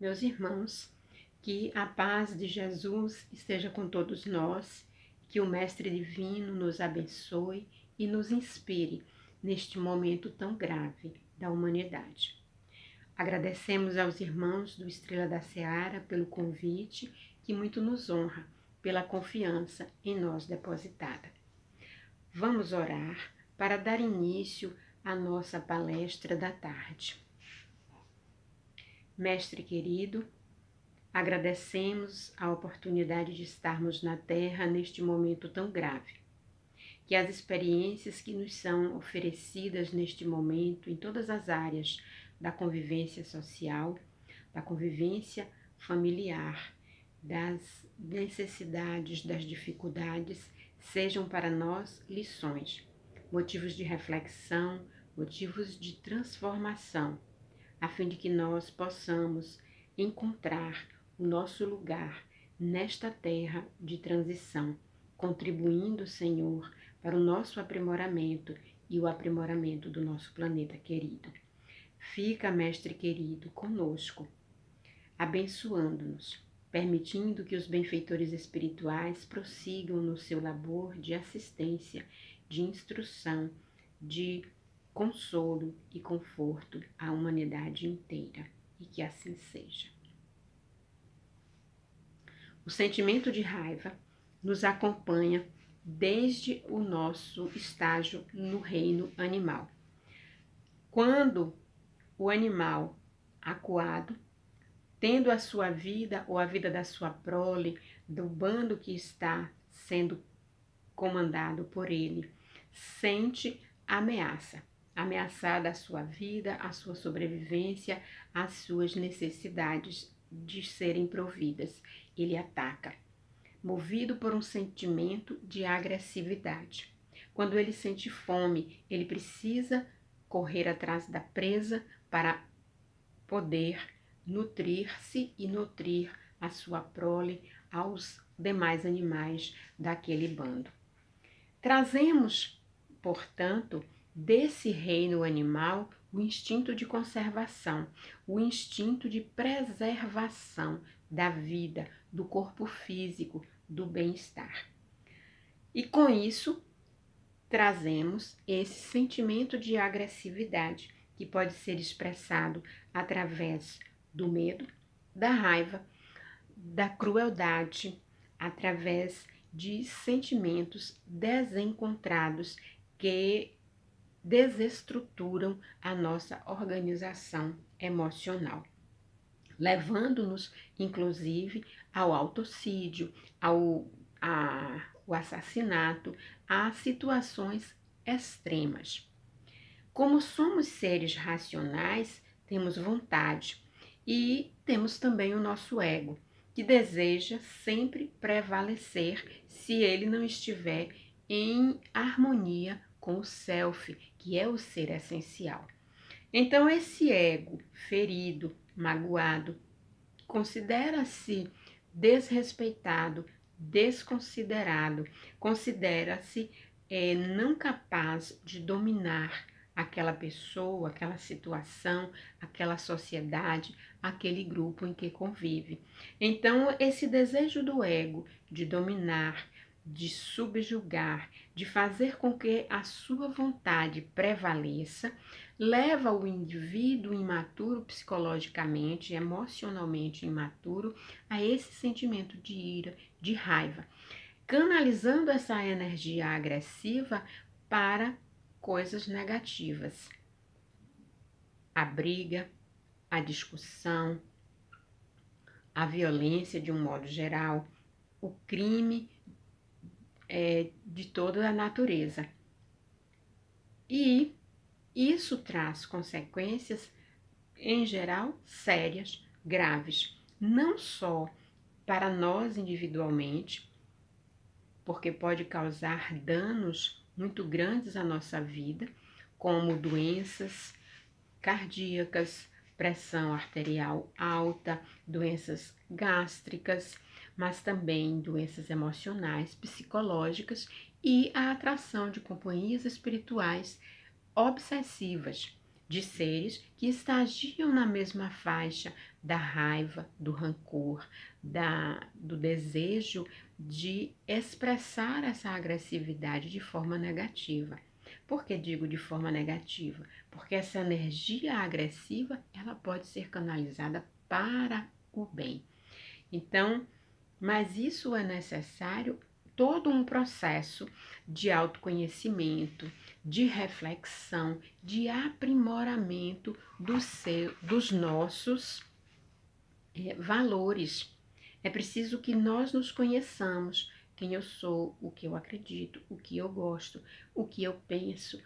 Meus irmãos, que a paz de Jesus esteja com todos nós, que o Mestre Divino nos abençoe e nos inspire neste momento tão grave da humanidade. Agradecemos aos irmãos do Estrela da Seara pelo convite, que muito nos honra, pela confiança em nós depositada. Vamos orar para dar início à nossa palestra da tarde. Mestre querido, agradecemos a oportunidade de estarmos na Terra neste momento tão grave. Que as experiências que nos são oferecidas neste momento, em todas as áreas da convivência social, da convivência familiar, das necessidades, das dificuldades, sejam para nós lições, motivos de reflexão, motivos de transformação, a fim de que nós possamos encontrar o nosso lugar nesta terra de transição, contribuindo, Senhor, para o nosso aprimoramento e o aprimoramento do nosso planeta querido. Fica, Mestre querido, conosco, abençoando-nos, permitindo que os benfeitores espirituais prossigam no seu labor de assistência, de instrução, de consolo e conforto à humanidade inteira, e que assim seja. O sentimento de raiva nos acompanha desde o nosso estágio no reino animal. Quando o animal acuado, tendo a sua vida ou a vida da sua prole, do bando que está sendo comandado por ele, sente ameaçada a sua vida, a sua sobrevivência, as suas necessidades de serem providas. Ele ataca, movido por um sentimento de agressividade. Quando ele sente fome, ele precisa correr atrás da presa para poder nutrir-se e nutrir a sua prole aos demais animais daquele bando. Trazemos, portanto, desse reino animal o instinto de conservação, o instinto de preservação da vida, do corpo físico, do bem-estar. E com isso, trazemos esse sentimento de agressividade, que pode ser expressado através do medo, da raiva, da crueldade, através de sentimentos desencontrados que desestruturam a nossa organização emocional, levando-nos, inclusive, ao autocídio, ao assassinato, a situações extremas. Como somos seres racionais, temos vontade e temos também o nosso ego, que deseja sempre prevalecer se ele não estiver em harmonia com o self, que é o ser essencial. Então, esse ego ferido, magoado, considera-se desrespeitado, desconsiderado, considera-se não capaz de dominar aquela pessoa, aquela situação, aquela sociedade, aquele grupo em que convive. Então, esse desejo do ego de dominar, de subjugar, de fazer com que a sua vontade prevaleça, leva o indivíduo imaturo psicologicamente, emocionalmente imaturo, a esse sentimento de ira, de raiva, canalizando essa energia agressiva para coisas negativas. A briga, a discussão, a violência de um modo geral, o crime de toda a natureza. E isso traz consequências, em geral, sérias, graves, não só para nós individualmente, porque pode causar danos muito grandes à nossa vida, como doenças cardíacas, pressão arterial alta, doenças gástricas, mas também doenças emocionais, psicológicas e a atração de companhias espirituais obsessivas, de seres que estagiam na mesma faixa da raiva, do rancor, do desejo de expressar essa agressividade de forma negativa. Por que digo de forma negativa? Porque essa energia agressiva, ela pode ser canalizada para o bem. Então, mas isso é necessário todo um processo de autoconhecimento, de reflexão, de aprimoramento dos nossos valores. É preciso que nós nos conheçamos, quem eu sou, o que eu acredito, o que eu gosto, o que eu penso,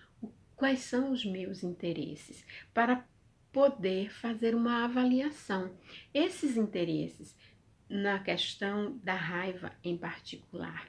quais são os meus interesses, para poder fazer uma avaliação. Esses interesses, na questão da raiva em particular,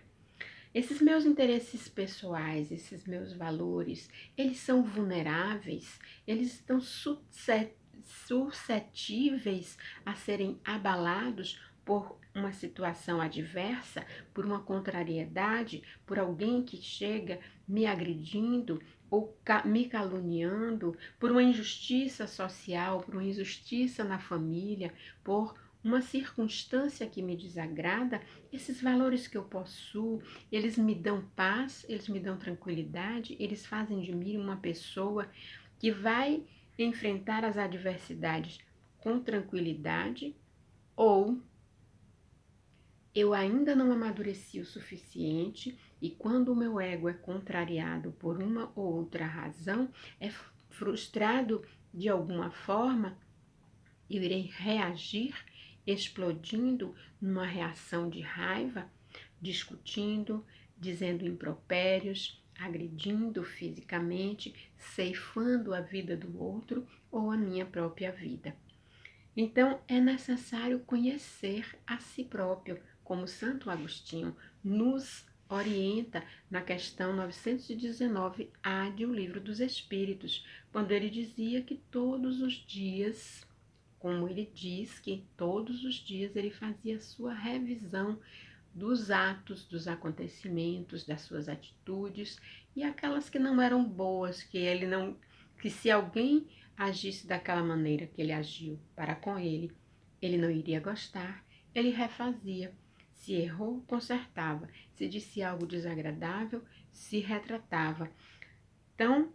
esses meus interesses pessoais, esses meus valores, eles são vulneráveis, eles estão suscetíveis a serem abalados por uma situação adversa, por uma contrariedade, por alguém que chega me agredindo ou me caluniando, por uma injustiça social, por uma injustiça na família, por uma circunstância que me desagrada. Esses valores que eu possuo, eles me dão paz, eles me dão tranquilidade, eles fazem de mim uma pessoa que vai enfrentar as adversidades com tranquilidade, ou eu ainda não amadureci o suficiente e quando o meu ego é contrariado por uma ou outra razão, é frustrado de alguma forma, eu irei reagir explodindo numa reação de raiva, discutindo, dizendo impropérios, agredindo fisicamente, ceifando a vida do outro ou a minha própria vida. Então, é necessário conhecer a si próprio, como Santo Agostinho nos orienta na questão 919A de O Livro dos Espíritos, quando ele dizia que todos os dias, como ele diz que todos os dias ele fazia sua revisão dos atos, dos acontecimentos, das suas atitudes e aquelas que não eram boas, que se alguém agisse daquela maneira que ele agiu para com ele, ele não iria gostar, ele refazia. Se errou, consertava. Se disse algo desagradável, se retratava. Então,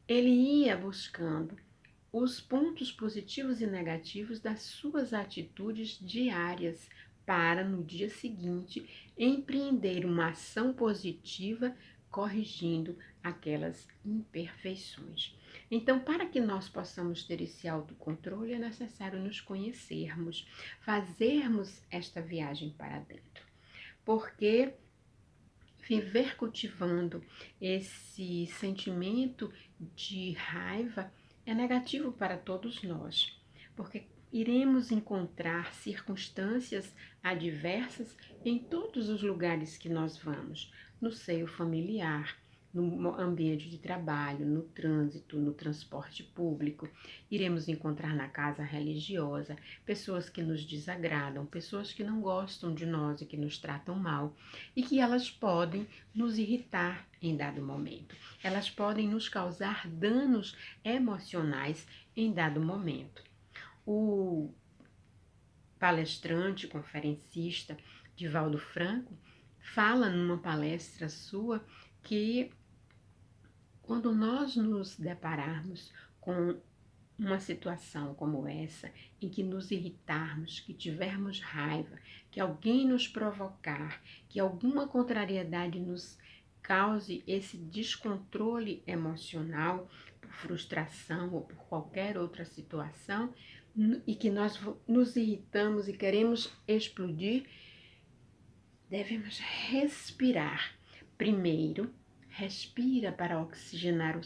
ele ia buscando os pontos positivos e negativos das suas atitudes diárias para, no dia seguinte, empreender uma ação positiva, corrigindo aquelas imperfeições. Então, para que nós possamos ter esse autocontrole, é necessário nos conhecermos, fazermos esta viagem para dentro. Porque viver cultivando esse sentimento de raiva é negativo para todos nós, porque iremos encontrar circunstâncias adversas em todos os lugares que nós vamos, no seio familiar, no ambiente de trabalho, no trânsito, no transporte público. Iremos encontrar na casa religiosa pessoas que nos desagradam, pessoas que não gostam de nós e que nos tratam mal, e que elas podem nos irritar em dado momento. Elas podem nos causar danos emocionais em dado momento. O palestrante, conferencista Divaldo Franco fala numa palestra sua que quando nós nos depararmos com uma situação como essa, em que nos irritarmos, que tivermos raiva, que alguém nos provocar, que alguma contrariedade nos cause esse descontrole emocional, por frustração ou por qualquer outra situação, e que nós nos irritamos e queremos explodir, devemos respirar. Primeiro, respira para oxigenar o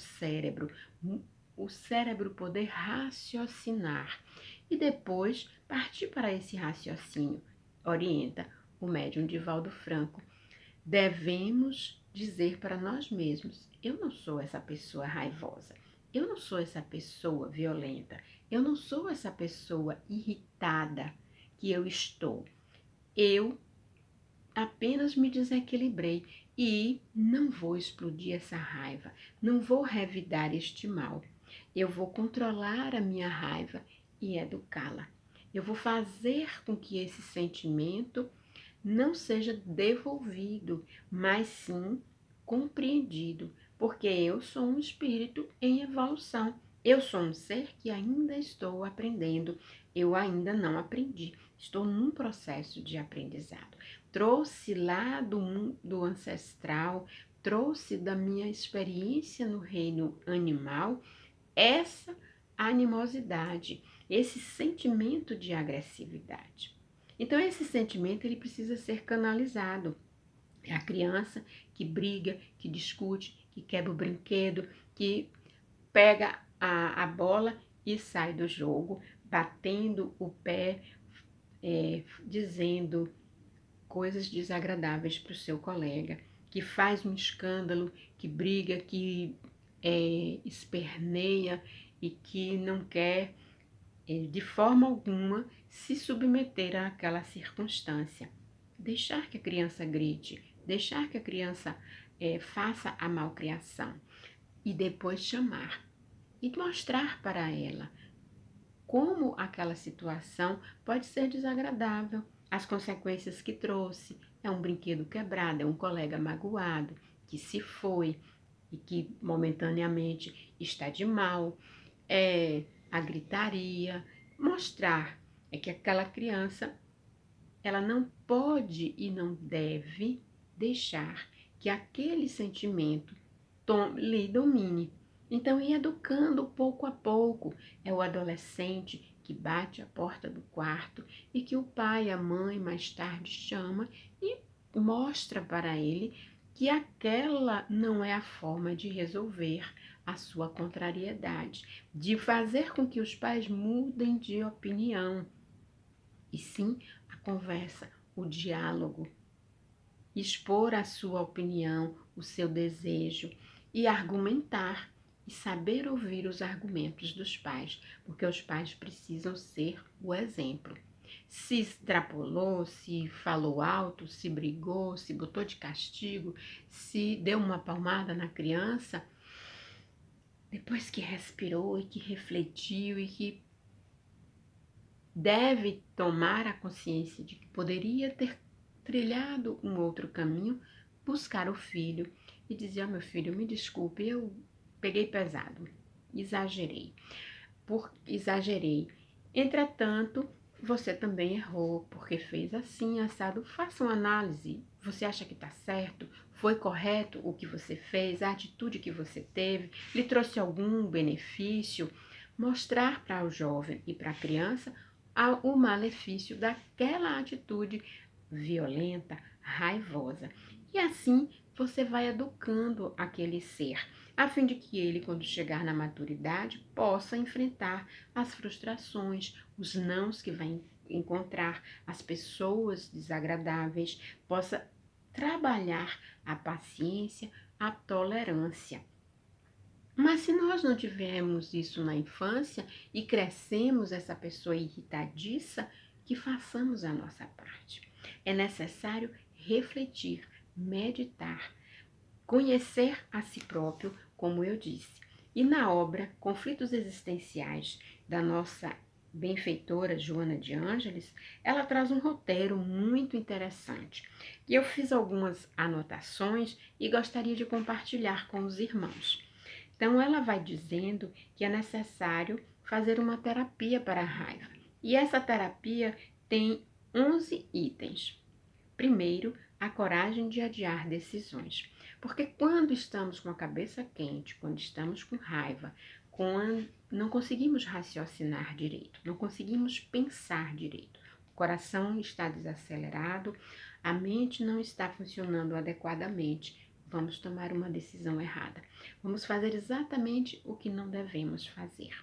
cérebro poder raciocinar e depois partir para esse raciocínio. Orienta o médium Divaldo Franco. Devemos dizer para nós mesmos: eu não sou essa pessoa raivosa, eu não sou essa pessoa violenta, eu não sou essa pessoa irritada que eu estou. Eu apenas me desequilibrei e não vou explodir essa raiva, não vou revidar este mal. Eu vou controlar a minha raiva e educá-la. Eu vou fazer com que esse sentimento não seja devolvido, mas sim compreendido, porque eu sou um espírito em evolução. Eu sou um ser que ainda estou aprendendo, eu ainda não aprendi, estou num processo de aprendizado. Trouxe lá do ancestral, trouxe da minha experiência no reino animal essa animosidade, esse sentimento de agressividade. Então esse sentimento ele precisa ser canalizado. É a criança que briga, que discute, que quebra o brinquedo, que pega a bola e sai do jogo, batendo o pé, dizendo coisas desagradáveis para o seu colega, que faz um escândalo, que briga, que esperneia e que não quer, de forma alguma, se submeter àquela circunstância. Deixar que a criança grite, deixar que a criança faça a malcriação e depois chamar e mostrar para ela como aquela situação pode ser desagradável, as consequências que trouxe. É um brinquedo quebrado, é um colega magoado, que se foi e que momentaneamente está de mal, é a gritaria. Mostrar que aquela criança ela não pode e não deve deixar que aquele sentimento lhe domine. Então, ir educando pouco a pouco. É o adolescente que bate a porta do quarto e que o pai e a mãe mais tarde chama e mostra para ele que aquela não é a forma de resolver a sua contrariedade, de fazer com que os pais mudem de opinião, e sim a conversa, o diálogo, expor a sua opinião, o seu desejo e argumentar e saber ouvir os argumentos dos pais, porque os pais precisam ser o exemplo. Se extrapolou, se falou alto, se brigou, se botou de castigo, se deu uma palmada na criança, depois que respirou e que refletiu e que deve tomar a consciência de que poderia ter trilhado um outro caminho, buscar o filho e dizer: meu filho, me desculpe, eu peguei pesado, exagerei. Entretanto, você também errou, porque fez assim, assado. Faça uma análise. Você acha que está certo? Foi correto o que você fez? A atitude que você teve? Lhe trouxe algum benefício? Mostrar para o jovem e para a criança o malefício daquela atitude violenta, raivosa. E assim você vai educando aquele ser, a fim de que ele, quando chegar na maturidade, possa enfrentar as frustrações, os nãos que vai encontrar, as pessoas desagradáveis, possa trabalhar a paciência, a tolerância. Mas se nós não tivermos isso na infância e crescemos essa pessoa irritadiça, que façamos a nossa parte. É necessário refletir, meditar, conhecer a si próprio, como eu disse. E na obra Conflitos Existenciais, da nossa benfeitora Joana de Ângeles, ela traz um roteiro muito interessante. E eu fiz algumas anotações e gostaria de compartilhar com os irmãos. Então, ela vai dizendo que é necessário fazer uma terapia para a raiva. E essa terapia tem 11 itens. Primeiro, a coragem de adiar decisões. Porque quando estamos com a cabeça quente, quando estamos com raiva, não conseguimos raciocinar direito, não conseguimos pensar direito. O coração está desacelerado, a mente não está funcionando adequadamente. Vamos tomar uma decisão errada. Vamos fazer exatamente o que não devemos fazer.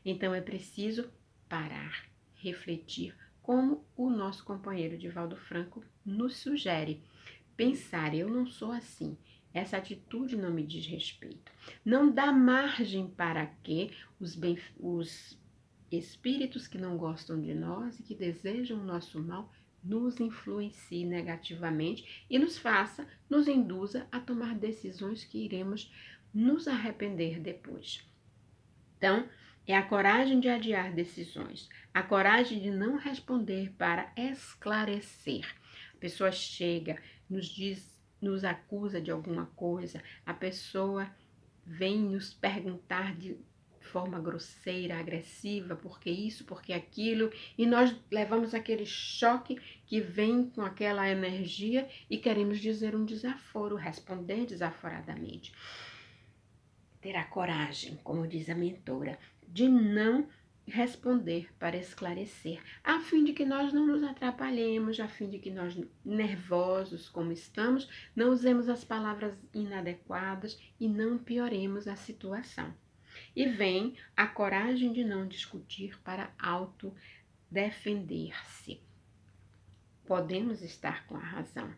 Então é preciso parar, refletir, como o nosso companheiro Divaldo Franco nos sugere. Pensar: eu não sou assim, essa atitude não me diz respeito. Não dá margem para que os espíritos que não gostam de nós e que desejam o nosso mal nos influencie negativamente e nos induza a tomar decisões que iremos nos arrepender depois. Então, É a coragem de adiar decisões, a coragem de não responder para esclarecer. A pessoa chega, nos diz, nos acusa de alguma coisa, a pessoa vem nos perguntar de forma grosseira, agressiva, porque isso, porque aquilo, e nós levamos aquele choque que vem com aquela energia e queremos dizer um desaforo, responder desaforadamente. Ter a coragem, como diz a mentora, de não responder para esclarecer, a fim de que nós não nos atrapalhemos, a fim de que nós, nervosos como estamos, não usemos as palavras inadequadas e não pioremos a situação. E vem a coragem de não discutir para autodefender-se. Podemos estar com a razão,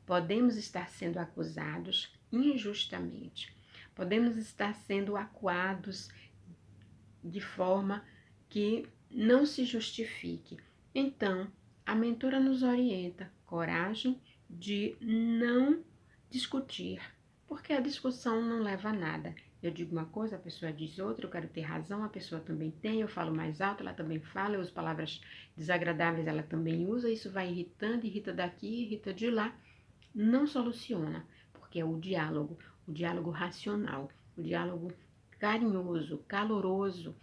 podemos estar sendo acusados injustamente, podemos estar sendo acuados de forma que não se justifique. Então, a mentora nos orienta coragem de não discutir, porque a discussão não leva a nada. Eu digo uma coisa, a pessoa diz outra, eu quero ter razão, a pessoa também tem, eu falo mais alto, ela também fala, eu uso palavras desagradáveis, ela também usa, isso vai irritando, irrita daqui, irrita de lá, não soluciona, porque é o diálogo racional, o diálogo carinhoso, caloroso,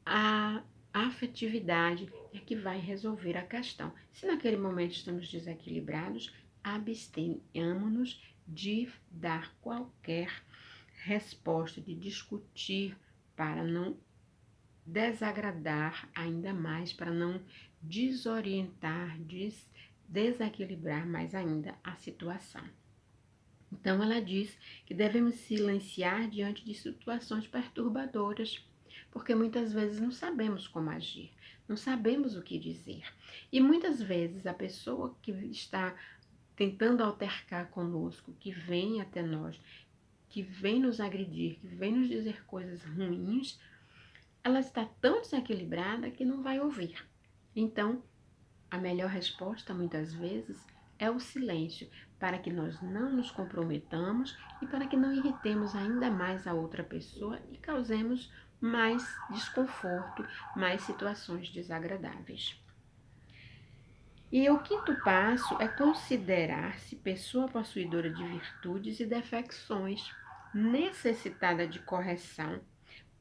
a afetividade é que vai resolver a questão. Se naquele momento estamos desequilibrados, abstenhamos-nos de dar qualquer resposta, de discutir para não desagradar ainda mais, para não desorientar, desequilibrar mais ainda a situação. Então ela diz que devemos silenciar diante de situações perturbadoras, porque muitas vezes não sabemos como agir, não sabemos o que dizer. E muitas vezes a pessoa que está tentando altercar conosco, que vem até nós, que vem nos agredir, que vem nos dizer coisas ruins, ela está tão desequilibrada que não vai ouvir. Então, a melhor resposta, muitas vezes, é o silêncio, para que nós não nos comprometamos e para que não irritemos ainda mais a outra pessoa e causemos mais desconforto, mais situações desagradáveis. E o quinto passo é considerar-se pessoa possuidora de virtudes e defecções, necessitada de correção,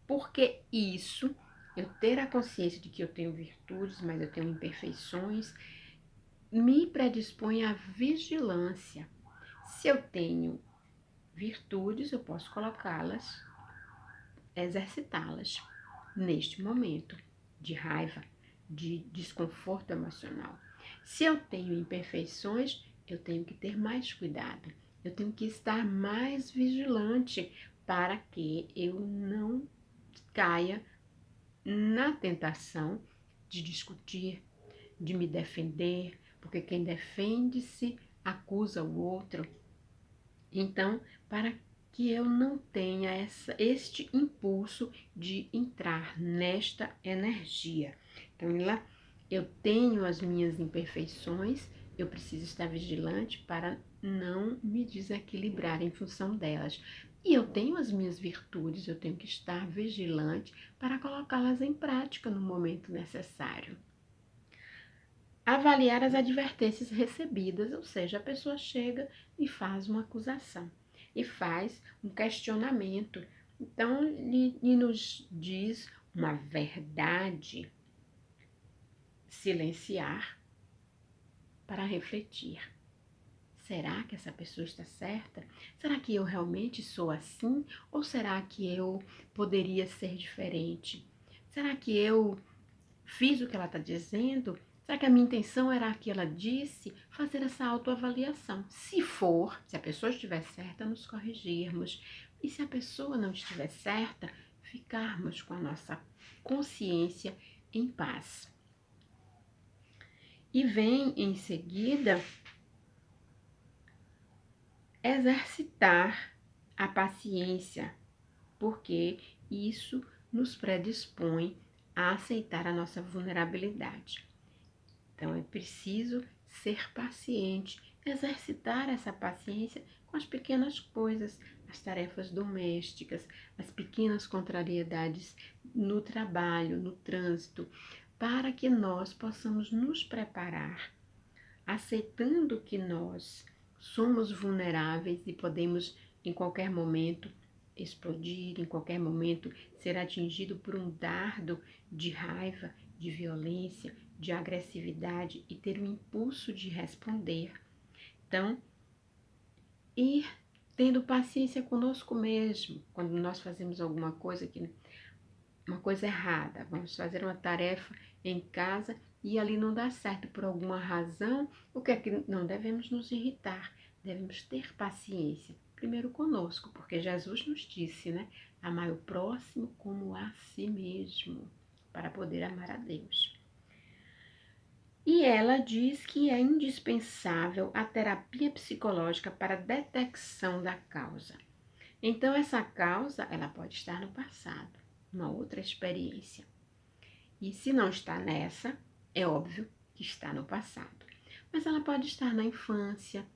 porque isso, eu ter a consciência de que eu tenho virtudes, mas eu tenho imperfeições, me predispõe à vigilância. Se eu tenho virtudes, eu posso colocá-las, exercitá-las neste momento de raiva, de desconforto emocional. Se eu tenho imperfeições, eu tenho que ter mais cuidado, eu tenho que estar mais vigilante para que eu não caia na tentação de discutir, de me defender, porque quem defende-se acusa o outro. Então, para que eu não tenha este impulso de entrar nesta energia. Então, eu tenho as minhas imperfeições, eu preciso estar vigilante para não me desequilibrar em função delas. E eu tenho as minhas virtudes, eu tenho que estar vigilante para colocá-las em prática no momento necessário. Avaliar as advertências recebidas, ou seja, a pessoa chega e faz uma acusação e faz um questionamento. Então, ele nos diz uma verdade, silenciar para refletir. Será que essa pessoa está certa? Será que eu realmente sou assim? Ou será que eu poderia ser diferente? Será que eu fiz o que ela está dizendo? Será que a minha intenção era a que ela disse? Fazer essa autoavaliação. Se for, se a pessoa estiver certa, nos corrigirmos. E se a pessoa não estiver certa, ficarmos com a nossa consciência em paz. E vem em seguida exercitar a paciência, porque isso nos predispõe a aceitar a nossa vulnerabilidade. Então, é preciso ser paciente, exercitar essa paciência com as pequenas coisas, as tarefas domésticas, as pequenas contrariedades no trabalho, no trânsito, para que nós possamos nos preparar, aceitando que nós somos vulneráveis e podemos em qualquer momento explodir, em qualquer momento ser atingido por um dardo de raiva, de violência, de agressividade e ter o impulso de responder. Então, ir tendo paciência conosco mesmo, quando nós fazemos alguma coisa uma coisa errada, vamos fazer uma tarefa em casa e ali não dá certo por alguma razão, o que é que não devemos nos irritar, devemos ter paciência, primeiro conosco, porque Jesus nos disse, né, amar o próximo como a si mesmo, para poder amar a Deus. E ela diz que é indispensável a terapia psicológica para a detecção da causa. Então, essa causa, ela pode estar no passado, uma outra experiência. E se não está nessa, é óbvio que está no passado. Mas ela pode estar na infância,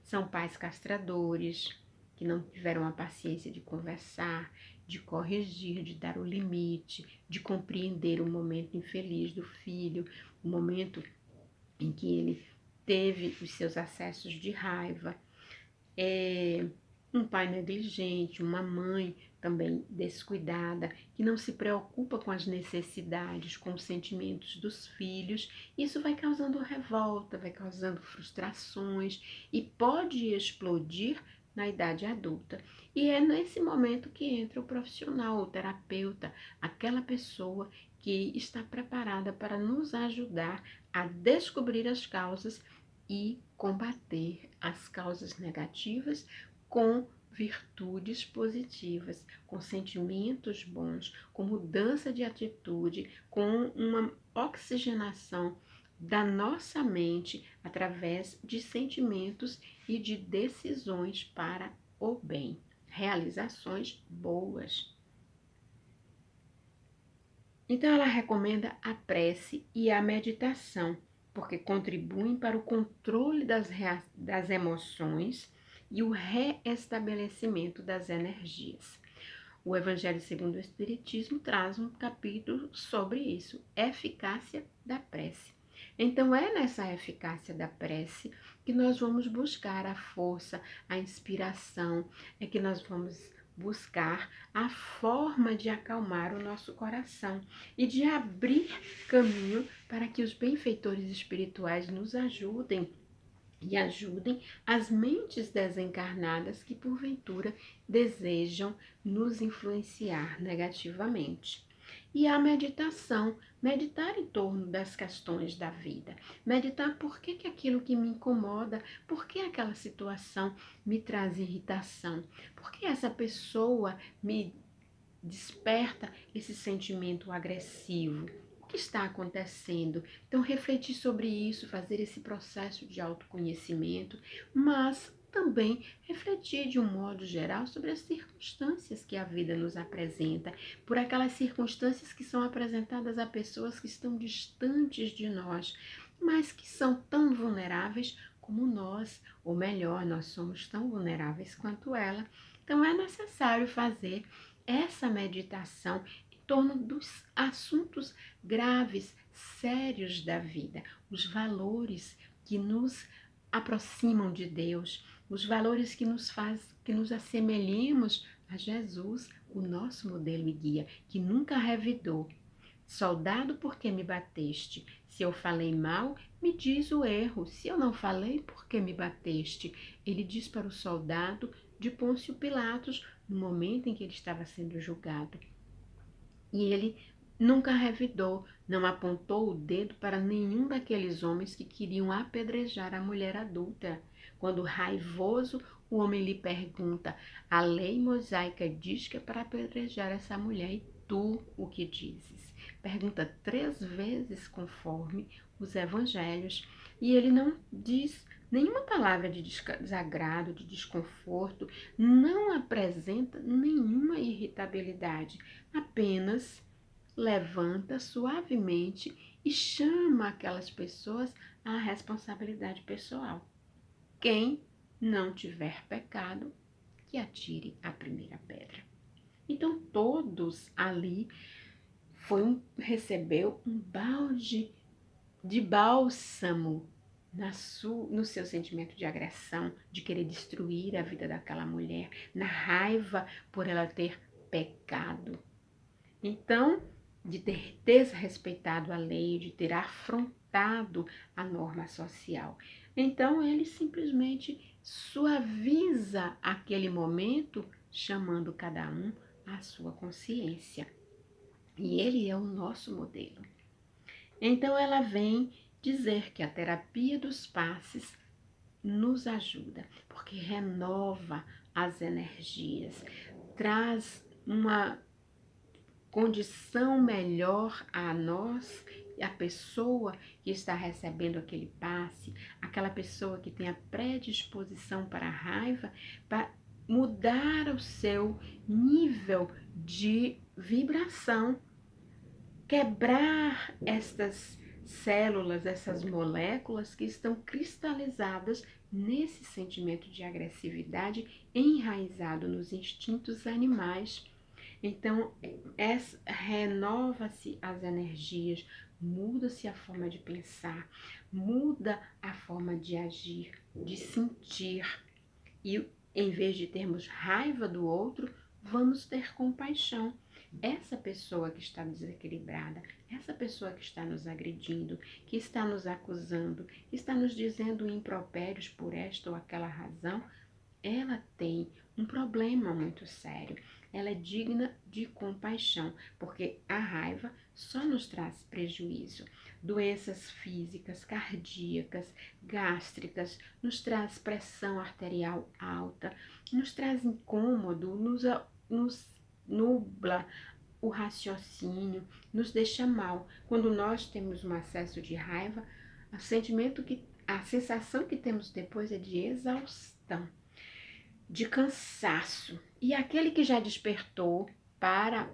são pais castradores, que não tiveram a paciência de conversar, de corrigir, de dar o limite, de compreender o momento infeliz do filho, o momento em que ele teve os seus acessos de raiva. Um pai negligente, uma mãe também descuidada, que não se preocupa com as necessidades, com os sentimentos dos filhos. Isso vai causando revolta, vai causando frustrações e pode explodir na idade adulta. E é nesse momento que entra o profissional, o terapeuta, aquela pessoa que está preparada para nos ajudar a descobrir as causas e combater as causas negativas com virtudes positivas, com sentimentos bons, com mudança de atitude, com uma oxigenação da nossa mente através de sentimentos e de decisões para o bem, realizações boas. Então ela recomenda a prece e a meditação, porque contribuem para o controle das emoções e o reestabelecimento das energias. O Evangelho segundo o Espiritismo traz um capítulo sobre isso, eficácia da prece. Então é nessa eficácia da prece que nós vamos buscar a força, a inspiração, é que nós vamos buscar a forma de acalmar o nosso coração e de abrir caminho para que os benfeitores espirituais nos ajudem e ajudem as mentes desencarnadas que porventura desejam nos influenciar negativamente. E a meditação, meditar em torno das questões da vida, meditar por que aquilo que me incomoda, por que aquela situação me traz irritação, por que essa pessoa me desperta esse sentimento agressivo. O que está acontecendo? Então, refletir sobre isso, fazer esse processo de autoconhecimento, mas também refletir de um modo geral sobre as circunstâncias que a vida nos apresenta, por aquelas circunstâncias que são apresentadas a pessoas que estão distantes de nós, mas que são tão vulneráveis como nós, ou melhor, nós somos tão vulneráveis quanto ela. Então é necessário fazer essa meditação em torno dos assuntos graves, sérios da vida, os valores que nos aproximam de Deus, os valores que nos assemelhemos a Jesus, o nosso modelo e guia, que nunca revidou. Soldado, por que me bateste? Se eu falei mal, me diz o erro. Se eu não falei, por que me bateste? Ele diz para o soldado de Pôncio Pilatos, no momento em que ele estava sendo julgado. E ele nunca revidou, não apontou o dedo para nenhum daqueles homens que queriam apedrejar a mulher adulta. Quando raivoso, o homem lhe pergunta: a lei mosaica diz que é para apedrejar essa mulher, e tu o que dizes? Pergunta 3 vezes conforme os evangelhos, e ele não diz nenhuma palavra de desagrado, de desconforto, não apresenta nenhuma irritabilidade, apenas levanta suavemente e chama aquelas pessoas à responsabilidade pessoal. Quem não tiver pecado, que atire a primeira pedra. Então todos ali recebeu um balde de bálsamo no seu sentimento de agressão, de querer destruir a vida daquela mulher, na raiva por ela ter pecado. Então, de ter desrespeitado a lei, de ter afrontado a norma social. Então, ele simplesmente suaviza aquele momento, chamando cada um à sua consciência. E ele é o nosso modelo. Então, ela vem dizer que a terapia dos passes nos ajuda, porque renova as energias, traz uma condição melhor a nós, a pessoa que está recebendo aquele passe, aquela pessoa que tem a predisposição para a raiva, para mudar o seu nível de vibração, quebrar estas células, essas moléculas que estão cristalizadas nesse sentimento de agressividade enraizado nos instintos animais. Então, renova-se as energias, muda-se a forma de pensar, muda a forma de agir, de sentir. E em vez de termos raiva do outro, vamos ter compaixão. Essa pessoa que está desequilibrada, essa pessoa que está nos agredindo, que está nos acusando, que está nos dizendo impropérios por esta ou aquela razão, ela tem um problema muito sério. Ela é digna de compaixão, porque a raiva só nos traz prejuízo. Doenças físicas, cardíacas, gástricas, nos traz pressão arterial alta, nos traz incômodo, nos nubla o raciocínio, nos deixa mal. Quando nós temos um acesso de raiva, a sensação que temos depois é de exaustão, de cansaço. E aquele que já despertou para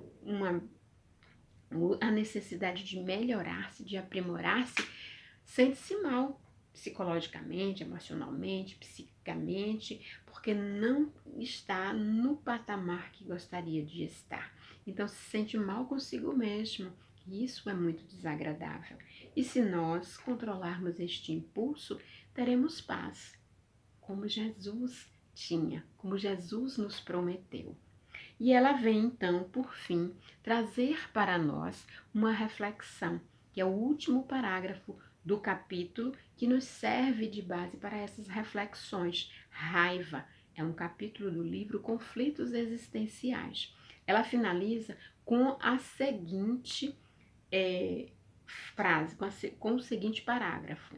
a necessidade de melhorar-se, de aprimorar-se, sente-se mal psicologicamente, emocionalmente, psiquicamente, porque não está no patamar que gostaria de estar. Então se sente mal consigo mesmo. E isso é muito desagradável. E se nós controlarmos este impulso, teremos paz, como Jesus tinha, como Jesus nos prometeu. E ela vem, então, por fim, trazer para nós uma reflexão, que é o último parágrafo do capítulo, que nos serve de base para essas reflexões. Raiva é um capítulo do livro Conflitos Existenciais. Ela finaliza com a seguinte frase, com o seguinte parágrafo.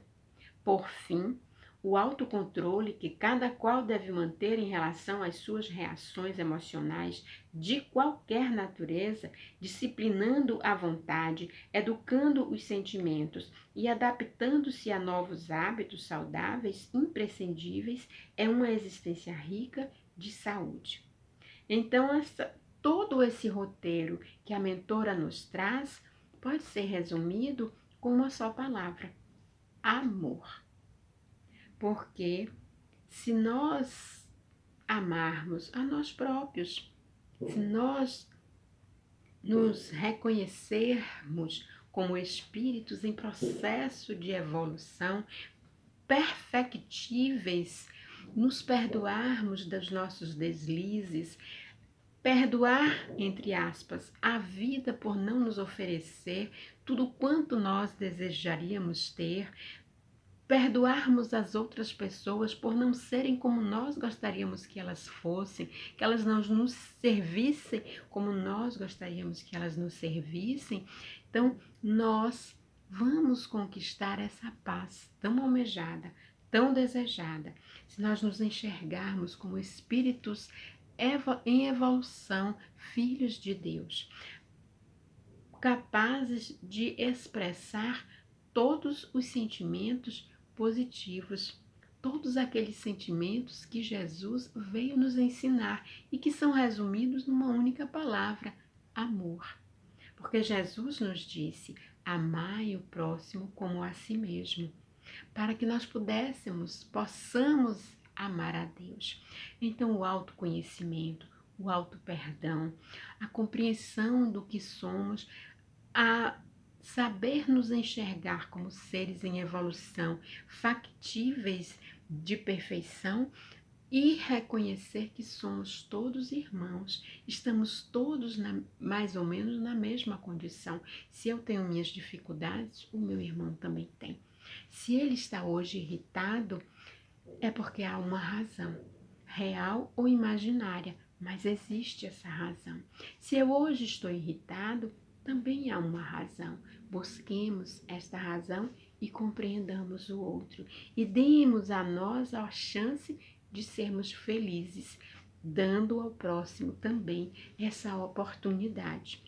Por fim, o autocontrole que cada qual deve manter em relação às suas reações emocionais de qualquer natureza, disciplinando a vontade, educando os sentimentos e adaptando-se a novos hábitos saudáveis imprescindíveis, é uma existência rica de saúde. Então, todo esse roteiro que a mentora nos traz pode ser resumido com uma só palavra: amor. Porque se nós amarmos a nós próprios, se nós nos reconhecermos como espíritos em processo de evolução, perfectíveis, nos perdoarmos dos nossos deslizes, perdoar, entre aspas, a vida por não nos oferecer tudo quanto nós desejaríamos ter, perdoarmos as outras pessoas por não serem como nós gostaríamos que elas fossem, que elas não nos servissem como nós gostaríamos que elas nos servissem. Então, nós vamos conquistar essa paz tão almejada, tão desejada, se nós nos enxergarmos como espíritos em evolução, filhos de Deus, capazes de expressar todos os sentimentos positivos, todos aqueles sentimentos que Jesus veio nos ensinar e que são resumidos numa única palavra: amor. Porque Jesus nos disse: amai o próximo como a si mesmo, para que nós possamos amar a Deus. Então, o autoconhecimento, o auto-perdão, a compreensão do que somos, a saber nos enxergar como seres em evolução, factíveis de perfeição, e reconhecer que somos todos irmãos, estamos todos mais ou menos na mesma condição. Se eu tenho minhas dificuldades, o meu irmão também tem. Se ele está hoje irritado, é porque há uma razão, real ou imaginária, mas existe essa razão. Se eu hoje estou irritado, também há uma razão. Busquemos esta razão e compreendamos o outro. E demos a nós a chance de sermos felizes, dando ao próximo também essa oportunidade.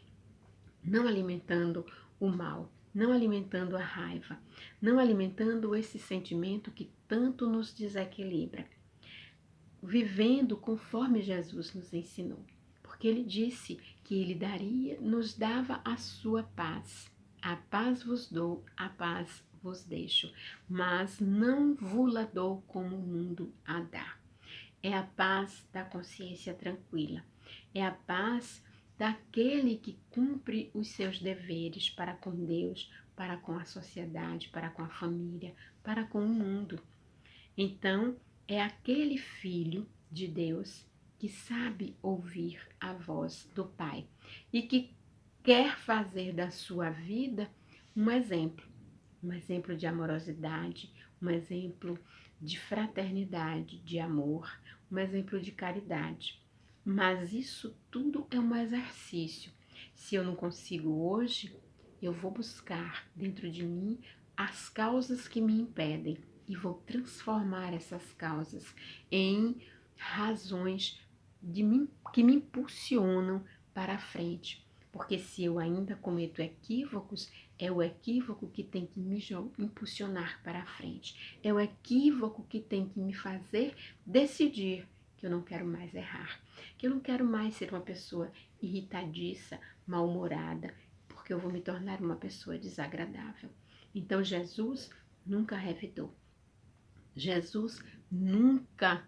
Não alimentando o mal, não alimentando a raiva, não alimentando esse sentimento que tanto nos desequilibra. Vivendo conforme Jesus nos ensinou, porque ele disse que ele nos dava a sua paz. A paz vos dou, a paz vos deixo, mas não vos-la dou como o mundo a dá. É a paz da consciência tranquila, é a paz daquele que cumpre os seus deveres para com Deus, para com a sociedade, para com a família, para com o mundo. Então, é aquele filho de Deus que sabe ouvir a voz do Pai e que quer fazer da sua vida um exemplo de amorosidade, um exemplo de fraternidade, de amor, um exemplo de caridade. Mas isso tudo é um exercício. Se eu não consigo hoje, eu vou buscar dentro de mim as causas que me impedem e vou transformar essas causas em razões que me impulsionam para a frente. Porque se eu ainda cometo equívocos, é o equívoco que tem que me impulsionar para a frente. É o equívoco que tem que me fazer decidir que eu não quero mais errar, que eu não quero mais ser uma pessoa irritadiça, mal-humorada, porque eu vou me tornar uma pessoa desagradável. Então Jesus nunca revidou. Jesus nunca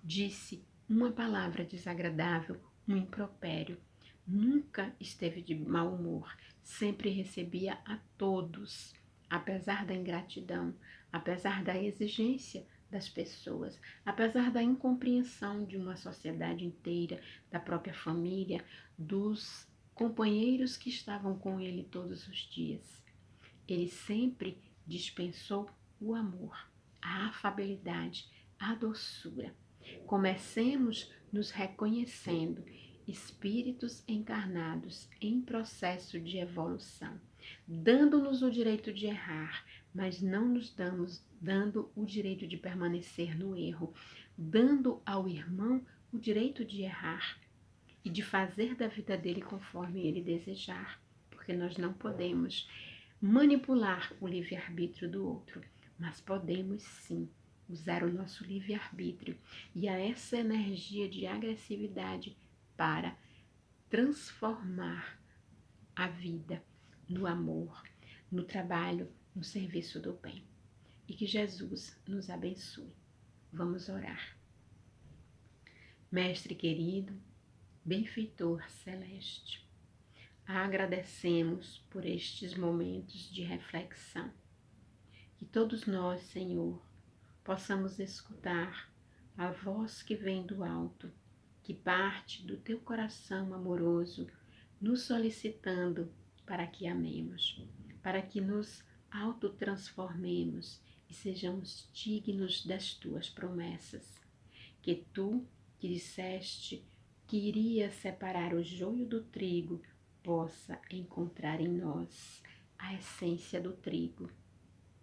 disse uma palavra desagradável, um impropério. Nunca esteve de mau humor, sempre recebia a todos, apesar da ingratidão, apesar da exigência das pessoas, apesar da incompreensão de uma sociedade inteira, da própria família, dos companheiros que estavam com ele todos os dias. Ele sempre dispensou o amor, a afabilidade, a doçura. Comecemos nos reconhecendo espíritos encarnados em processo de evolução, dando-nos o direito de errar, mas não nos dando o direito de permanecer no erro, dando ao irmão o direito de errar e de fazer da vida dele conforme ele desejar, porque nós não podemos manipular o livre-arbítrio do outro, mas podemos sim usar o nosso livre-arbítrio e a essa energia de agressividade para transformar a vida no amor, no trabalho, no serviço do bem. E que Jesus nos abençoe. Vamos orar. Mestre querido, benfeitor celeste, agradecemos por estes momentos de reflexão. Que todos nós, Senhor, possamos escutar a voz que vem do alto, que parte do teu coração amoroso, nos solicitando para que amemos, para que nos autotransformemos e sejamos dignos das tuas promessas. Que tu, que disseste que iria separar o joio do trigo, possa encontrar em nós a essência do trigo.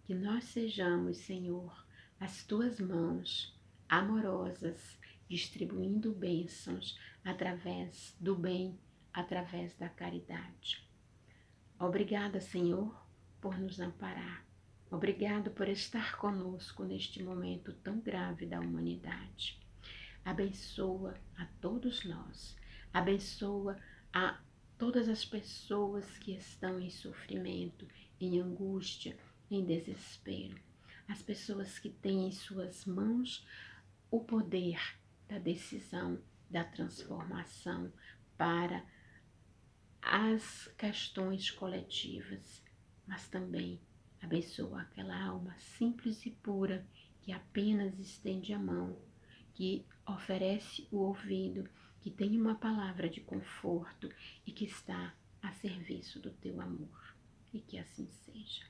Que nós sejamos, Senhor, as tuas mãos amorosas, distribuindo bênçãos através do bem, através da caridade. Obrigada, Senhor, por nos amparar. Obrigado por estar conosco neste momento tão grave da humanidade. Abençoa a todos nós. Abençoa a todas as pessoas que estão em sofrimento, em angústia, em desespero. As pessoas que têm em suas mãos o poder da decisão, da transformação para as questões coletivas, mas também abençoa aquela alma simples e pura que apenas estende a mão, que oferece o ouvido, que tem uma palavra de conforto e que está a serviço do teu amor. E que assim seja.